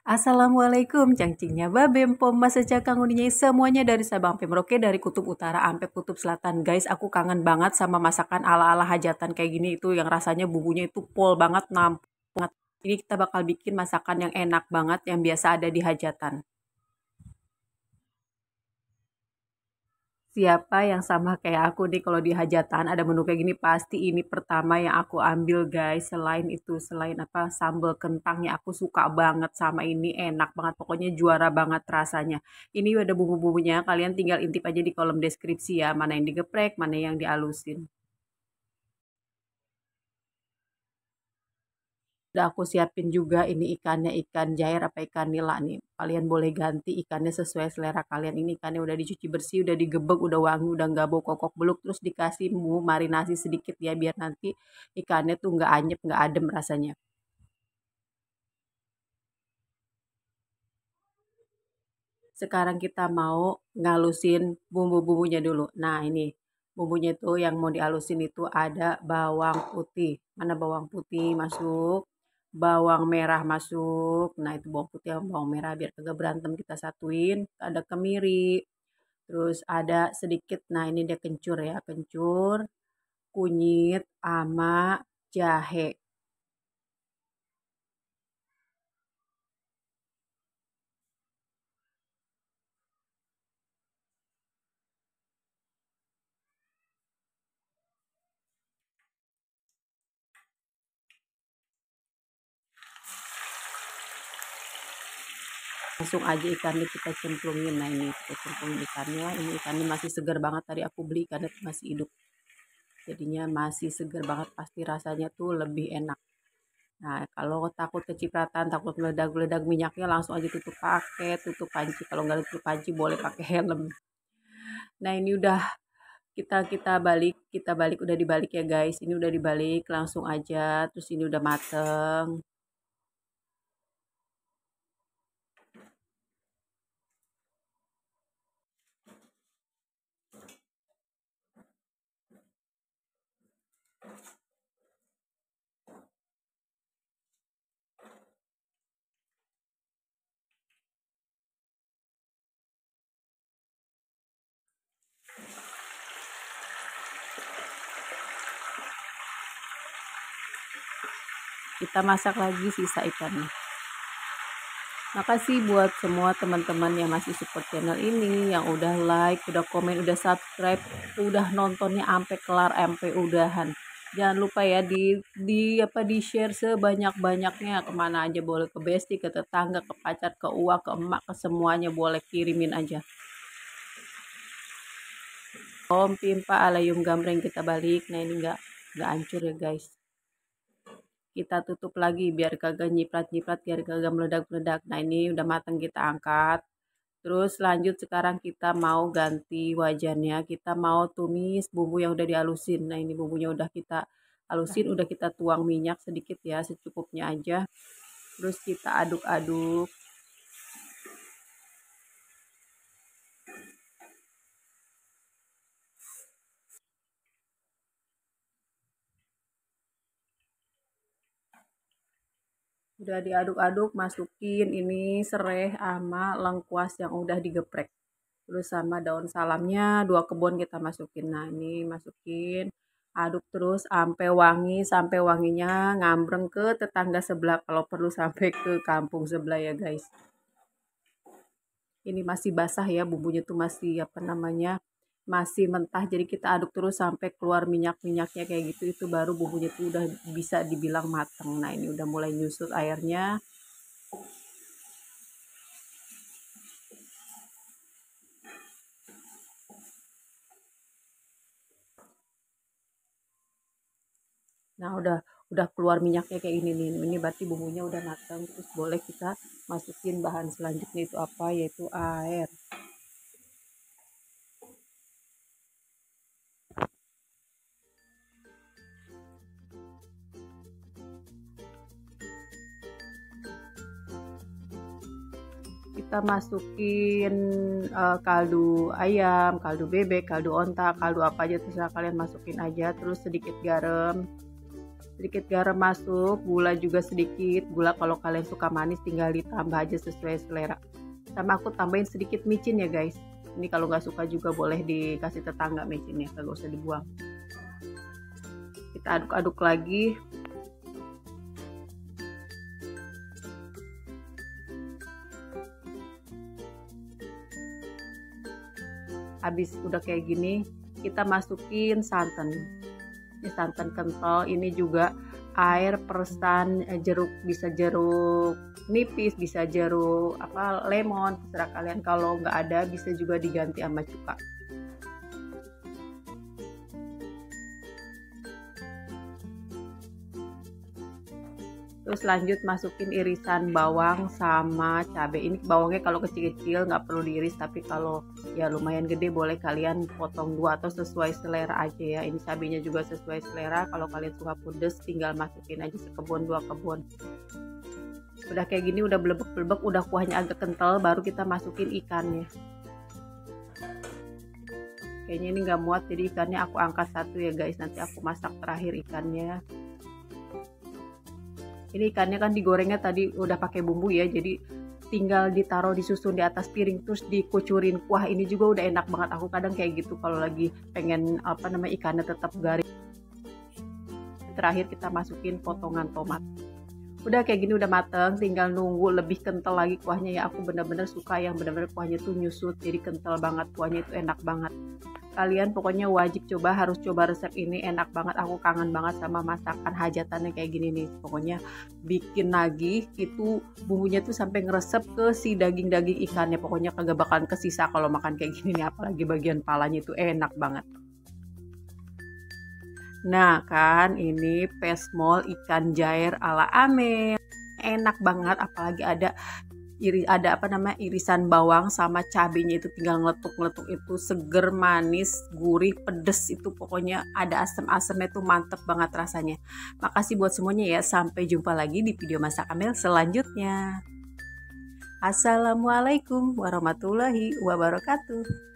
Assalamualaikum, cangcingnya babem, pom masa cakang uninya semuanya dari Sabang sampai Merauke, dari kutub utara sampai kutub selatan. Guys, aku kangen banget sama masakan ala-ala hajatan kayak gini itu yang rasanya bumbunya itu pol banget, nampol banget. Ini kita bakal bikin masakan yang enak banget yang biasa ada di hajatan. Siapa yang sama kayak aku nih kalau di hajatan ada menu kayak gini pasti ini pertama yang aku ambil guys. Selain itu, selain apa sambal kentangnya aku suka banget sama ini enak banget. Pokoknya juara banget rasanya. Ini ada bumbu-bumbunya, kalian tinggal intip aja di kolom deskripsi ya. Mana yang digeprek, mana yang dialusin. Udah aku siapin juga ini ikannya, ikan jair apa ikan nila nih. Kalian boleh ganti ikannya sesuai selera kalian. Ini ikannya udah dicuci bersih, udah digebek, udah wangi, udah nggak bau kokok beluk. Terus dikasih bumbu marinasi sedikit ya biar nanti ikannya tuh nggak anyep, nggak adem rasanya. Sekarang kita mau ngalusin bumbu-bumbunya dulu. Nah ini bumbunya tuh yang mau dialusin itu ada bawang putih. Mana bawang putih masuk, bawang merah masuk. Nah itu bawang putih sama bawang merah biar kagak berantem kita satuin. Ada kemiri, terus ada sedikit, nah ini dia kencur ya, kencur, kunyit, sama jahe. Langsung aja ikannya kita cemplungin. Nah ini kita cemplungin ikannya, ini ikannya masih segar banget, tadi aku beli ikannya masih hidup, jadinya masih segar banget, pasti rasanya tuh lebih enak. Nah kalau takut kecipratan, takut meledak-ledak minyaknya, langsung aja tutup panci. Kalau nggak tutup panci boleh pakai helm. Nah ini udah kita balik udah dibalik ya guys, ini udah dibalik langsung aja, terus ini udah mateng. Kita masak lagi sisa ikannya. Makasih buat semua teman-teman yang masih support channel ini, yang udah like, udah komen, udah subscribe, udah nontonnya sampai kelar, sampai udahan. Jangan lupa ya di share sebanyak-banyaknya, kemana aja boleh, ke bestie, ke tetangga, ke pacar, ke uang, ke emak, ke semuanya boleh, kirimin aja. Om pimpa alayum gambreng kita balik. Nah ini nggak hancur ya guys. Kita tutup lagi biar kagak nyiprat-nyiprat, biar kagak meledak-meledak. Nah ini udah matang, kita angkat. Terus lanjut sekarang kita mau ganti wajannya. Kita mau tumis bumbu yang udah dihalusin. Nah ini bumbunya udah kita halusin, udah kita tuang minyak sedikit ya, secukupnya aja. Terus kita aduk-aduk. Udah diaduk-aduk, masukin ini serai sama lengkuas yang udah digeprek. Terus sama daun salamnya 2 kebun kita masukin. Nah ini masukin, aduk terus sampai wangi, sampai wanginya ngambreng ke tetangga sebelah, kalau perlu sampai ke kampung sebelah ya guys. Ini masih basah ya, bumbunya tuh masih apa namanya, masih mentah, jadi kita aduk terus sampai keluar minyak-minyaknya kayak gitu, itu baru bumbunya tuh udah bisa dibilang mateng. Nah ini udah mulai nyusut airnya. Nah, udah keluar minyaknya kayak ini nih. Ini berarti bumbunya udah matang. Terus boleh kita masukin bahan selanjutnya itu apa? Yaitu air. Kita masukin kaldu ayam, kaldu bebek, kaldu onta, kaldu apa aja terserah kalian, masukin aja. Terus sedikit garam, sedikit garam masuk, gula juga sedikit. Gula kalau kalian suka manis tinggal ditambah aja sesuai selera. Sama aku tambahin sedikit micin ya guys. Ini kalau nggak suka juga boleh dikasih tetangga micinnya, kagak usah dibuang. Kita aduk-aduk lagi. Habis udah kayak gini, kita masukin santan. Ini santan kental, ini juga air peresan jeruk, bisa jeruk nipis, bisa jeruk lemon, terserah kalian. Kalau nggak ada bisa juga diganti sama cuka. Terus lanjut masukin irisan bawang sama cabai. Ini bawangnya kalau kecil-kecil nggak perlu diiris, tapi kalau ya lumayan gede boleh kalian potong dua atau sesuai selera aja ya. Ini cabainya juga sesuai selera. Kalau kalian suka pedes tinggal masukin aja sekebun, 2 kebun. Udah kayak gini, udah belebek-belebek, udah kuahnya agak kental, baru kita masukin ikannya. Kayaknya ini nggak muat, jadi ikannya aku angkat satu ya guys. Nanti aku masak terakhir ikannya. Ini ikannya kan digorengnya tadi udah pakai bumbu ya, jadi tinggal ditaruh disusun di atas piring terus dikucurin kuah. Ini juga udah enak banget. Aku kadang kayak gitu kalau lagi pengen ikannya tetap garing. Terakhir kita masukin potongan tomat. Udah kayak gini udah mateng, tinggal nunggu lebih kental lagi kuahnya ya. Aku bener-bener suka yang bener-bener kuahnya tuh nyusut, jadi kental banget, kuahnya itu enak banget. Kalian pokoknya wajib coba, harus coba resep ini, enak banget. Aku kangen banget sama masakan hajatannya kayak gini nih. Pokoknya bikin lagi itu bumbunya tuh sampai ngeresep ke si daging-daging ikannya. Pokoknya kagak bakalan kesisa kalau makan kayak gini nih, apalagi bagian palanya itu enak banget. Nah kan ini pesmol ikan jair ala Ame, enak banget, apalagi ada irisan bawang sama cabenya, itu tinggal ngeletuk-ngeletuk, itu seger, manis, gurih, pedes, itu pokoknya ada asam-asamnya tuh mantep banget rasanya. Makasih buat semuanya ya, sampai jumpa lagi di video masak Amel selanjutnya. Assalamualaikum warahmatullahi wabarakatuh.